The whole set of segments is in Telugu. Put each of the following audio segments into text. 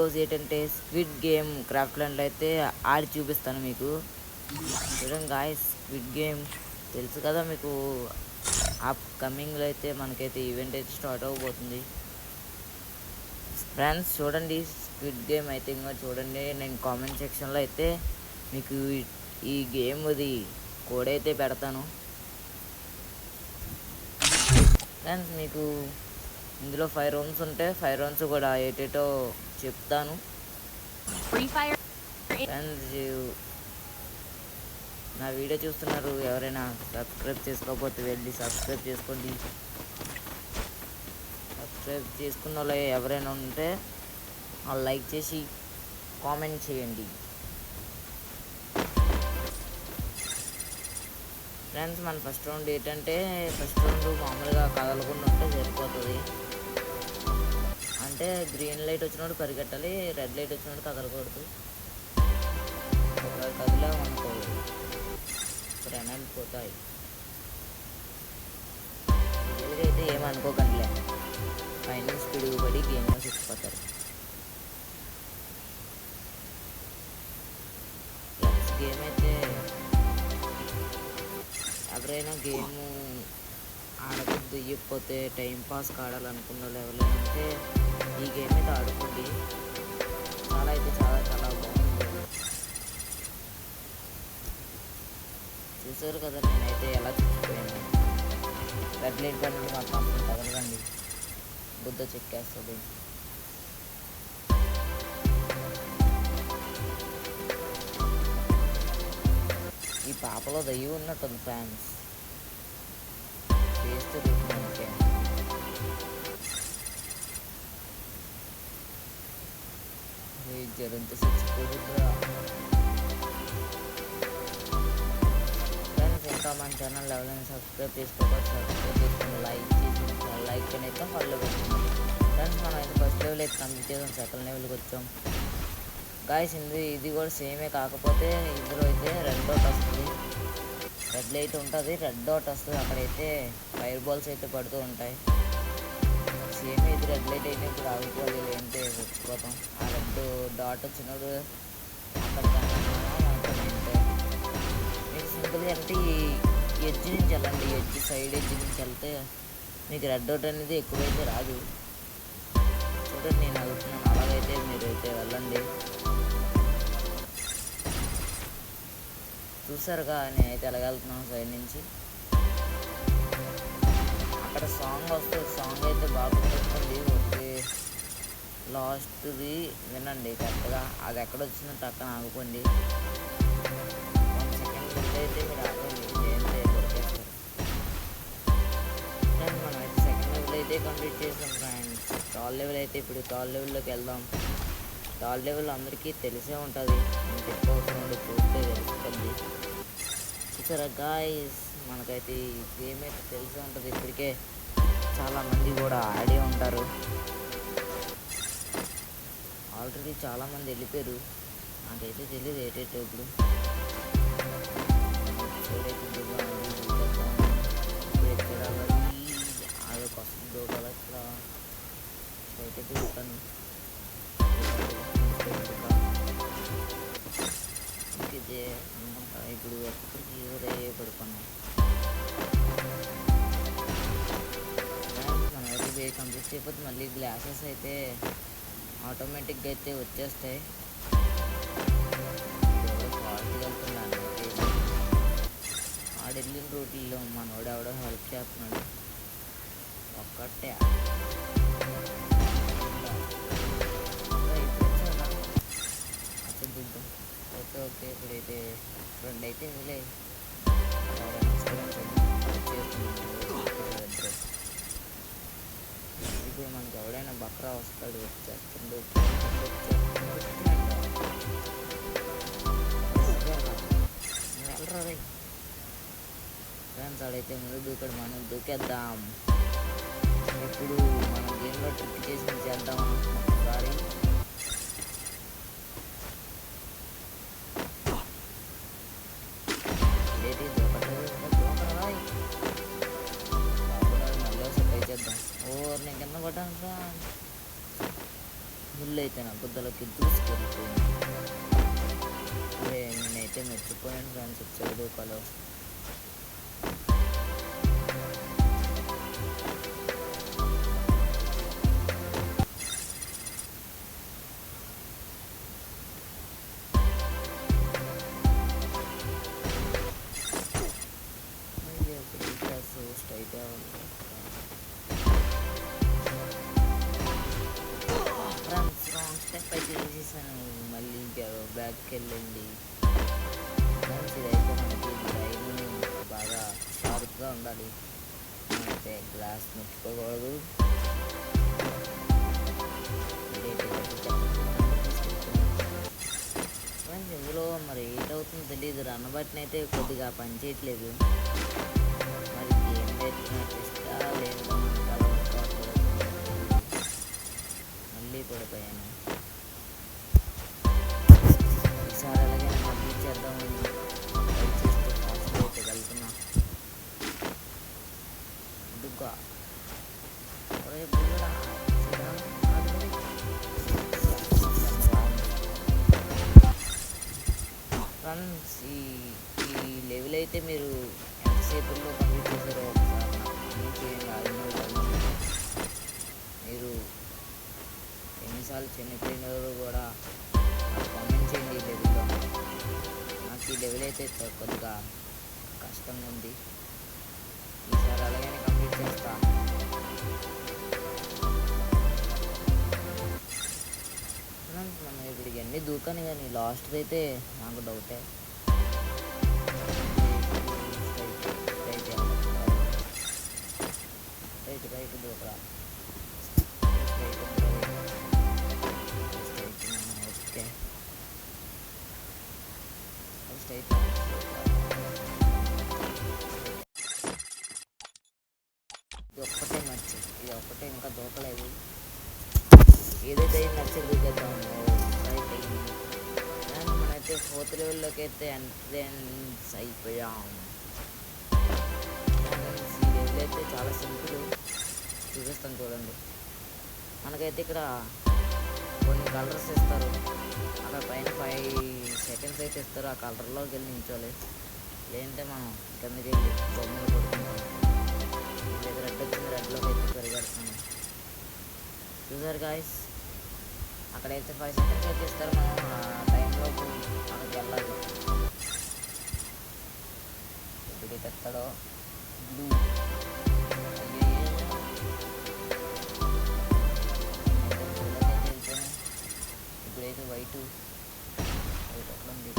ఈరోజు ఏంటంటే స్క్విడ్ గేమ్ క్రాఫ్ట్ ల్యాండ్లో అయితే ఆడి చూపిస్తాను మీకు. చూడండి గాయస్, స్క్విడ్ గేమ్ తెలుసు కదా మీకు. అప్కమింగ్లో అయితే మనకైతే ఈవెంట్ అయితే స్టార్ట్ అవ్వబోతుంది ఫ్రెండ్స్. చూడండి స్క్విడ్ గేమ్ అయితే ఇంకా చూడండి. నేను కామెంట్ సెక్షన్లో అయితే మీకు ఈ గేమ్ అది కోడ్ అయితే పెడతాను ఫ్రెండ్స్. మీకు ఇందులో 5 రౌండ్స్ ఉంటాయి. 5 రౌండ్స్ కూడా ఏటేటో చెప్తాను ఫ్రెండ్స్. నా వీడియో చూస్తున్నారు, ఎవరైనా సబ్స్క్రైబ్ చేసుకోకపోతే వెళ్ళి సబ్స్క్రైబ్ చేసుకోండి. సబ్స్క్రైబ్ చేసుకున్న వాళ్ళు ఎవరైనా ఉంటే లైక్ చేసి కామెంట్ చేయండి ఫ్రెండ్స్. మన ఫస్ట్ రౌండ్ ఏంటంటే మామూలుగా కదలకుండా ఉంటే సరిపోతుంది. అంటే గ్రీన్ లైట్ వచ్చినప్పుడు పరిగెట్టాలి, రెడ్ లైట్ వచ్చినప్పుడు కదలకూడదు. ఒకవేళ కదిలామనుకో ప్రణాళిక పోతాయి. రియల్గా అయితే ఏమనుకోకండిలే, ఫైనల్ స్పీడ్ పడి గేమ్లో చచ్చిపోతారు. గేమ్ అయితే ఎవరైనా గేమ్ ఆడకూడదు ఇవ్వకపోతే టైంపాస్ ఆడాలనుకున్న లెవెల్ అంటే ఈ గేమ్ అయితే ఆడుకోండి. చాలా అయితే చాలా చాలా బాగుంది. చూసారు కదా నేనైతే ఎలా చచ్చిపోయాను. రెడ్ లైట్ పని మాత్రం తగలకండి, బుద్ధ చెక్కేస్తుంది. ఈ పాపలో దయ్యం ఉన్నట్టుంది ఫ్యాన్స్. చేస్తే మనకే జరంత చచ్చిపోతుందా ఫ్రెండ్స్. ఇంకా మన ఛానల్ ఎవరైనా సబ్స్క్రైబ్ చేసుకోవాలి, సబ్స్క్రైబ్ చేసుకుని లైక్ అయితే ఫాలో పెట్టండి ఫ్రెండ్స్. మనం అయితే ఫస్ట్ లెవెల్ అయితే కంప్లీట్ చేసాం, సెకండ్ లెవెల్కి వచ్చాం గాయస్. ఇది కూడా సేమే, కాకపోతే ఇందులో అయితే రెడ్ డాట్ వస్తుంది, రెడ్ లైట్ ఉంటుంది, రెడ్ డాట్ వస్తుంది. అక్కడైతే ఫైర్ బాల్స్ అయితే పడుతూ ఉంటాయి. సేమ్ ఇది రెడ్ లైట్ అయితే ఇప్పుడు ఆగిపోవాలి, లేదంటే చచ్చిపోతాం. ఆ రెడ్ డాట్ వచ్చినప్పుడు అక్కడ అంటే మీకు సింపుల్గా అంటే ఈ ఎడ్జ్ నుంచి వెళ్ళండి. ఎడ్జ్ సైడ్ ఎడ్జ్ నుంచి వెళ్తే మీకు రెడ్ డాట్ అనేది ఎక్కువైతే రాదు. చూడండి నేను వెళ్తున్నాను, అలాగైతే మీరు అయితే వెళ్ళండి. చూసారుగా నేనైతే ఎలాగెళ్తున్నాను సైడ్ నుంచి. అక్కడ సాంగ్ వస్తుంది, సాంగ్ అయితే బాగా గుర్తుంది. ఓకే లాస్ట్ది వినండి కరెక్ట్గా. అది ఎక్కడ వచ్చిందంటే అక్కడ ఆగిపోండి. 1 సెకండ్ అయితే మీరు ఆగండి, ఏంటంటే దొరికేస్తారు. ఫ్రెండ్స్ మనం అయితే సెకండ్ లెవెల్ అయితే కంప్లీట్ చేసాం ఫ్రెండ్స్. థర్డ్ లెవెల్ అయితే ఇప్పుడు థర్డ్ లెవెల్లోకి వెళ్దాం. థర్డ్ లెవెల్ అందరికీ తెలిసే ఉంటుంది, నేను చెప్పవసరం చూస్తే తెలుస్తుంది. చూసారా గాయస్, మనకైతే ఈ గేమ్ అయితే తెలిసే ఉంటుంది. ఇప్పటికే చాలామంది కూడా ఆడే ఉంటారు, ఆల్రెడీ చాలామంది వెళ్ళిపోయారు. నాకైతే తెలియదు ఏటైతే ఇప్పుడు అదొక వస్తుందో కదా ఇట్లా అయితే తిరుగుతాను. ఇదే ఇప్పుడు ఎక్కడికి ఊరే పడుకున్నాం. మనం అయితే కంప్లీట్ చేయకపోతే మళ్ళీ గ్లాసెస్ అయితే ఆటోమేటిక్గా అయితే వచ్చేస్తాయి. ఫాస్ట్గా వెళ్తున్నాను, ఆడ వెళ్ళిన రూట్లో మనోడు ఎవడో హెల్ప్ చేస్తున్నాడు ఒక్కటే. ఓకే ఓకే ఇప్పుడైతే 2 అయితే ఇందులో ఇప్పుడు మనకి ఎవడైనా బక్రా వస్తాడు, వచ్చేస్తుండు. వెళ్ళరా ఫ్రెండ్స్, ఆడైతే ముందు దూకాడు, మనం దూకేద్దాం. ఇప్పుడు మన గేమ్లో ట్రిక్ చేసి చేద్దాం ఒకసారి. మళ్ళీ సెట్ చేద్దాం. నేను కింద పడ్డాను ముళ్ళు అయితే నా గుద్దలకి దూసుకెళ్ళిపోయింది. అదే నేనైతే మెచ్చిపోయాను ఫ్రెండ్స్ వచ్చాడు దూకాలో. స్ట్రైట్ ఫ్రెండ్స్ రాంగ్ స్టెప్ అయితే వేసేసాను. మళ్ళీ ఇంకా బ్యాక్కి వెళ్ళండి ఫ్రెండ్స్. ఇదైతే మనకి బ్రెయిన్ బాగా షార్ప్గా ఉండాలి. అయితే గ్లాస్ ముట్టుకోకూడదు. ఫ్రెండ్స్ ఇందులో మరి ఏటవుతుందో తెలియదు. రన్ బటన్ అయితే కొద్దిగా పని చేయట్లేదు. మరి గేమ్ పెట్టినట్టిస్తా లేదు. మళ్ళీ పడిపోయాను. ఈసారి అలాగే పంపించేద్దామని ట్రై చేస్తే ఫాస్ట్ అయితే వెళ్తున్నా. దుగ్గా ఫ్రెండ్స్ ఈ లెవెల్ అయితే మీరు ఎంతసేపులో కంప్లీట్ చేశారో ఒకసారి నాకు చేయండి. మీరు ఎన్నిసార్లు చనిపోయినారో కూడా కామెంట్ చేయండి. ఈ లెవెల్లో నాకు ఈ లెవెల్ అయితే కొద్దిగా కష్టంగా ఉంది. ఈసారి అలాగే కంప్లీట్ చేస్తా. మనం ఇప్పుడు ఇవన్నీ దూకాను కానీ లాస్ట్ది అయితే నాకు డౌటే. రైట్ దూకరా. Okay straight. ఇది ఒక్కటే నచ్చింది. ఇది ఒక్కటే ఇంకా దూకలేదు. ఏదైతే నచ్చింది దూకేద్దాము. రైట్ అయ్యింది. అండ్ మనమైతే 4th లెవెల్లోకి అయితే ఎంట్రెన్స్ అయిపోయాం. ఈ లెవెల్ అయితే చాలా సింపుల్. చూపిస్తాను చూడండి. మనకైతే ఇక్కడ కొన్ని కలర్స్ ఇస్తారు. అక్కడ పైన 5 సెకండ్స్ అయితే ఇస్తారు. ఆ కలర్లోకి వెళ్ళి నించోవాలి. లేదంటే మనం కిందకి వెళ్ళి బొమ్మలు కొడుకుంటాం. లేదా రెడ్ వచ్చింది, రెడ్లోకి అయితే పెరిగేస్తాను. చూసారు గాయస్, అక్కడైతే 5 సెకండ్స్ అయితే ఇస్తారు. మనం ఆ టైంలోపు మనకి వెళ్ళాలి. ఇప్పుడు తెస్తాడో బ్లూ. ఇప్పుడైతే వైట్ ఎట్లా ఉంది.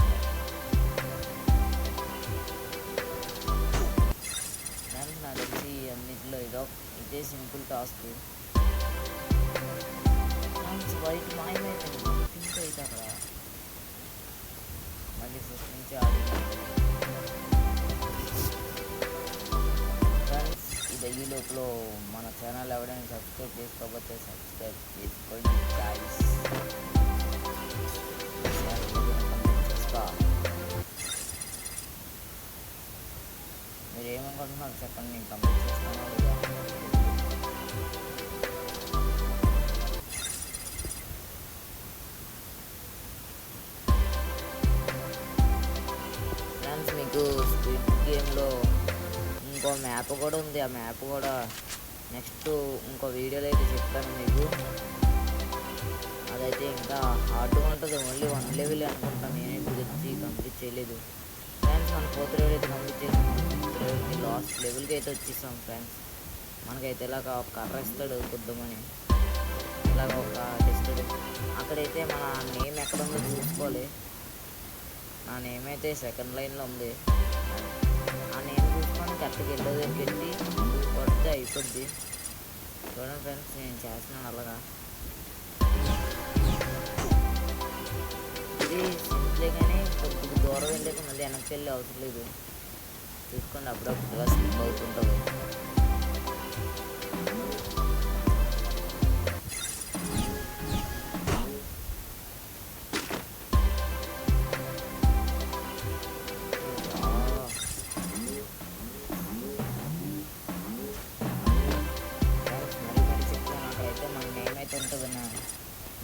నాకు తెలిసి అన్నింటిలో ఇదే సింపుల్ టాస్క్. వైట్ మాయమైపోయింది. పింక్ అయితే అక్కడ మళ్ళీ ఫస్ట్ నుంచి ఫ్రెండ్స్ ఇది ఈ లోపల మన ఛానల్ ఎవరైనా సబ్స్క్రైబ్ చేసుకోకపోతే సబ్స్క్రైబ్ చేసుకోండి గాయ్స్. మీరు ఏమనుకుంటున్నారు చెప్పండి, నేను కంప్లీట్ చేస్తాను లేదా. ఫ్రెండ్స్ మీకు స్పీడ్ గేమ్లో ఇంకో మ్యాప్ కూడా ఉంది. ఆ మ్యాప్ కూడా నెక్స్ట్ ఇంకో వీడియోలో అయితే చెప్తాను మీకు. అదైతే ఇంకా హార్డ్గా ఉంటుంది. ఓన్లీ 1 లెవెల్ అనుకుంటాను. నేనే ఇప్పుడు కంప్లీట్ చేయలేదు. ఫ్రెండ్స్ మన 4th లెవెల్ అయితే కంప్లీట్ చేసాం. 5th లెవెల్కి లాస్ట్ లెవెల్కి అయితే వచ్చేసాం ఫ్రెండ్స్. మనకైతే ఇలాగ ఒక కర్ర ఇస్తాడు కొద్దామని. ఇలాగ ఒక ఇస్తాడు. అక్కడైతే మన నేమ్ ఎక్కడ ఉందో చూసుకోవాలి. నా నేమ్ అయితే సెకండ్ లైన్లో ఉంది. ఆ నేమ్ చూసుకొని కరెక్ట్గా వెళ్ళేదానికి వెళ్ళి కొడితే అయిపోద్ది. చూడండి ఫ్రెండ్స్, నేను చేస్తున్నాను అలాగా. ఇది సింపులే కానీ కొద్దిగా దూరం వెళ్ళాక మళ్ళీ వెనక్కి వెళ్ళి అవసరం లేదు. చూసుకోండి, అప్పుడప్పుడు స్లిప్ అవుతుంటుంది.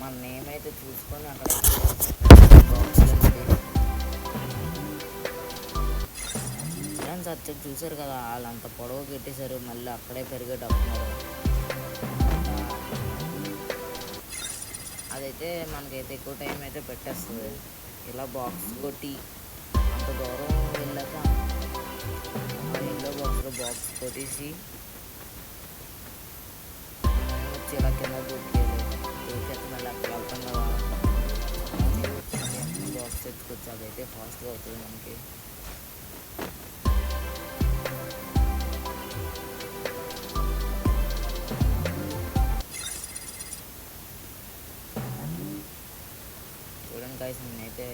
మన ఫ్రెండ్స్ వచ్చి చూసారు కదా, వాళ్ళు అంత పొడవు పెట్టేశారు, మళ్ళీ అక్కడే పెరిగేటప్పున్నారు. అదైతే మనకైతే ఎక్కువ టైం అయితే పెట్టేస్తుంది. ఇలా బాక్స్ కొట్టి అంత దూరం వెళ్ళాక ఆ ఎల్లో బాక్స్లో బాక్స్ కొట్టేసి వచ్చి ఇలా కింద దూకేయాలి. దూకేస్తే మళ్ళీ అక్కడ వెళ్తాం కదా, బాక్స్ ఎత్తుకొచ్చి అదైతే ఫాస్ట్గా అవుతుంది మనకి. చూడండి గైస్, నేనైతే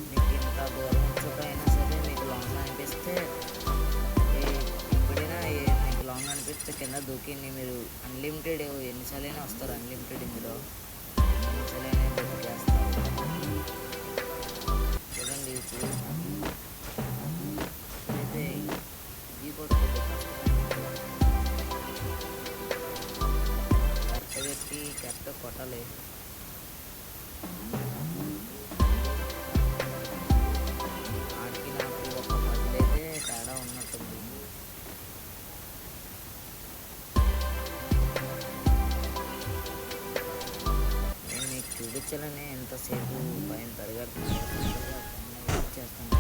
మీకు ఇంత దూరం వచ్చాకైనా సరే మీకు లాంగ్ అనిపిస్తే ఎప్పుడైనా మీకు లాంగ్ అనిపిస్తే కింద దూకింది, మీరు అన్లిమిటెడ్ ఎన్నిసార్లైనా వస్తారు. అన్లిమిటెడ్ ఇందులో ఎన్నిసార్లైనా దూకేస్తారు. చూడండి ఇప్పుడు అయితే ఇది కూడా కరెక్ట్ పెట్టి కరెక్ట్ కొట్టాలి. ఆడికి నాకు ఒక పదులైతే తేడా ఉన్నట్టుంది. నేను మీకు చూపించాలని ఎంతసేపు పైన పరిగెడుతున్నాను చేస్తాను.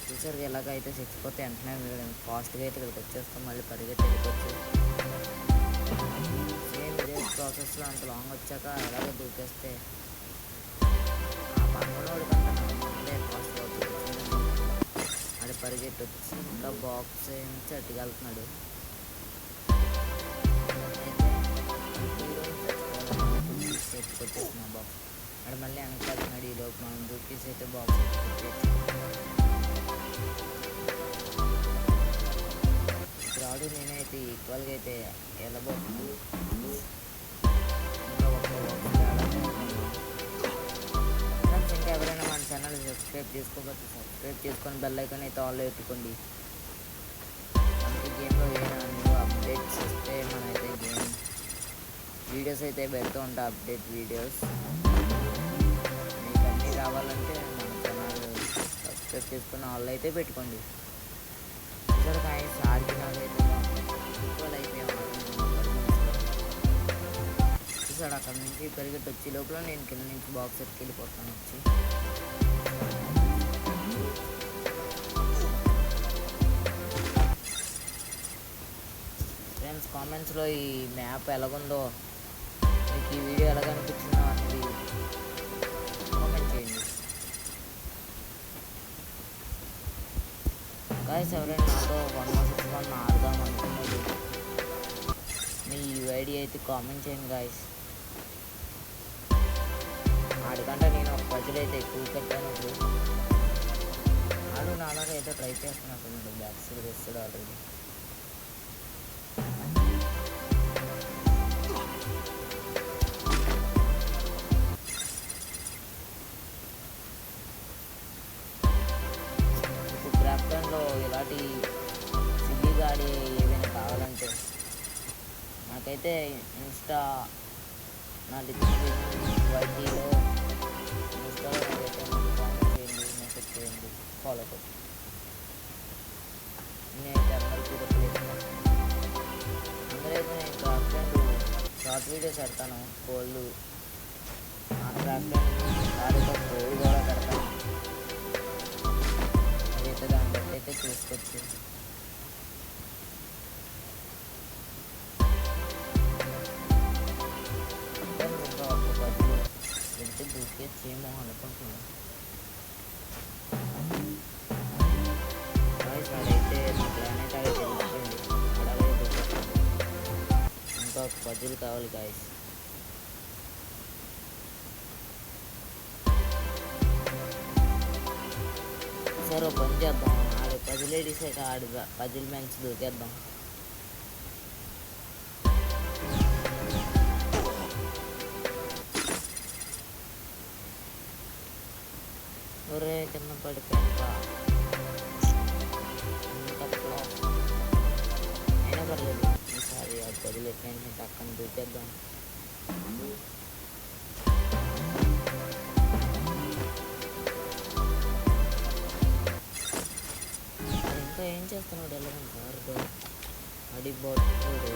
చూసారు ఎలాగైతే చచ్చిపోతే వెంటనే మీరు ఫాస్ట్గా అయితే ఇక్కడికి వచ్చేస్తాం, మళ్ళీ పరిగెత్తి వెళ్ళిపోవచ్చు. సేమ్ ఇదే ప్రాసెస్లో అంత లాంగ్ వచ్చాక ఎలాగో దూకేస్తే ఆ పక్కనోడు కంటే ముందే ఫాస్ట్గా అవుతుంది. అది పరిగెట్టి వచ్చి ఇంకా బాక్స్ నుంచి అట్టుకెళ్తున్నాడు. ఎత్తుకొచ్చేసిన బాక్స్ అక్కడ మళ్ళీ వెనకాడుతున్నాడు. ఈ లోపు మనం దూకేసి అయితే బాక్స్ ఎత్తుకొచ్చేసి రాడు. నేనైతే ఈక్వల్గా అయితే వెళ్ళబోతున్నాను. ఇంకా ఒక్క ఫ్రెండ్స్, ఇంకా ఎవరైనా మన ఛానల్ సబ్స్క్రైబ్ చేసుకోకపోతే సబ్స్క్రైబ్ చేసుకొని బెల్ ఐకాన్ అయితే ఆల్లో పెట్టుకోండి. మనకి గేమ్లో ఏమైనా న్యూ అప్డేట్స్ వస్తే మనమైతే గేమ్ వీడియోస్ అయితే పెడుతూ ఉంటాం, అప్డేట్ వీడియోస్. మీకు అన్నీ రావాలంటే మన ఛానల్ సబ్స్క్రైబ్ చేసుకుని ఆల్లో అయితే పెట్టుకోండి. చూసారు గాయ్స్, ఆడికి నాకైతే ఈక్వల్ అయిపోయాం. చూసాడు అక్కడ నుంచి పరిగెట్టి వచ్చే లోపల నేను కింద నుంచి బాక్స్ ఎత్తుకి వెళ్ళిపోతాను వచ్చి. ఫ్రెండ్స్, కామెంట్స్లో ఈ మ్యాప్ ఎలాగుందో, మీకు ఈ వీడియో ఎలాగ అనిపించిందో అనేది కామెంట్ చేయండి. గాయస్, ఎవరైనా నాతో 1v1 ఆడదాం అనుకున్నది మీ యూఐడి అయితే కామెంట్ చేయండి గాయస్. ఆడికంటే నేను ఒక పజిల్ అయితే ఎక్కువ పెట్టాను. ఇప్పుడు ఆడు నాలాగా అయితే ట్రై చేస్తున్నట్టు బ్యాక్ సైడ్ వస్తాడు ఆల్రెడీ. క్రాఫ్టన్లో ఇలాంటి సిల్లీగా ఆడి ఏదైనా కావాలంటే నాకైతే ఇన్స్టా నా డిస్క్రిప్షన్ వైటీలో ఇన్స్టాలో నాకైతే కామెంట్ చేయండి, మెసేజ్ చేయండి, ఫాలో కొట్టి. నేనైతే అందరికీ రిప్లై ఇస్తాను. అందరైతే నేను క్రాఫ్టన్ షార్ట్ వీడియోస్ పెడతాను. కోల్డ్ ఆ క్రాఫ్టన్ ఆడితో కోల్డ్ కూడా పెడతాను. అదైతే దాన్ని బట్టి అయితే చూసుకోవచ్చు. ఇంకా ఒక పది వెళ్తే దూకేసేమో అనుకుంటున్నాను. వాడైతే నా ప్లాన్ అయితే అవి తెలుస్తుంది, అలాగే దూకేస్తాను. ఇంకా ఒక పజిల్ కావాలి గాయస్. సరే ఒక పని చేద్దాం, ఆడి పజిల్ ఏడిసాక ఆడి పజిల్ మ్యాచ్ దూకేద్దాం. ఒరే కింద పడిపోయింది. ఎందుకులే ఫ్రెండ్స్ టక్కని దూకేద్దాం. ఇంకా ఏం చేస్తున్నాడు ఎలాగని కారుతో అడిపోతాడు.